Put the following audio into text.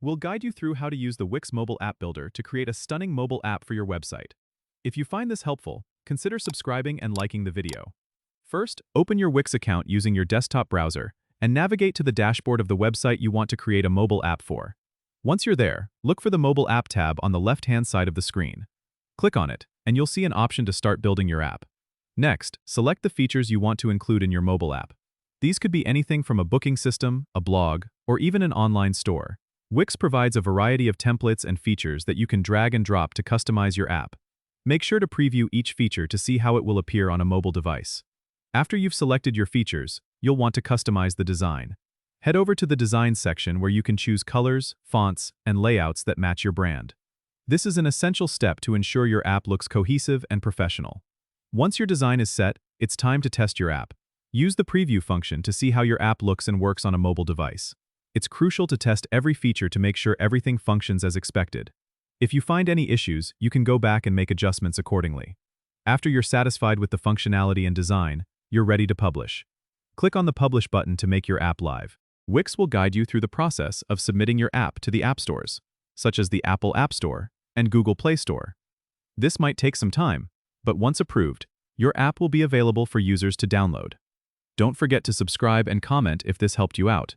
We'll guide you through how to use the Wix Mobile App Builder to create a stunning mobile app for your website. If you find this helpful, consider subscribing and liking the video. First, open your Wix account using your desktop browser and navigate to the dashboard of the website you want to create a mobile app for. Once you're there, look for the Mobile App tab on the left-hand side of the screen. Click on it, and you'll see an option to start building your app. Next, select the features you want to include in your mobile app. These could be anything from a booking system, a blog, or even an online store. Wix provides a variety of templates and features that you can drag and drop to customize your app. Make sure to preview each feature to see how it will appear on a mobile device. After you've selected your features, you'll want to customize the design. Head over to the Design section where you can choose colors, fonts, and layouts that match your brand. This is an essential step to ensure your app looks cohesive and professional. Once your design is set, it's time to test your app. Use the preview function to see how your app looks and works on a mobile device. It's crucial to test every feature to make sure everything functions as expected. If you find any issues, you can go back and make adjustments accordingly. After you're satisfied with the functionality and design, you're ready to publish. Click on the Publish button to make your app live. Wix will guide you through the process of submitting your app to the app stores, such as the Apple App Store and Google Play Store. This might take some time, but once approved, your app will be available for users to download. Don't forget to subscribe and comment if this helped you out.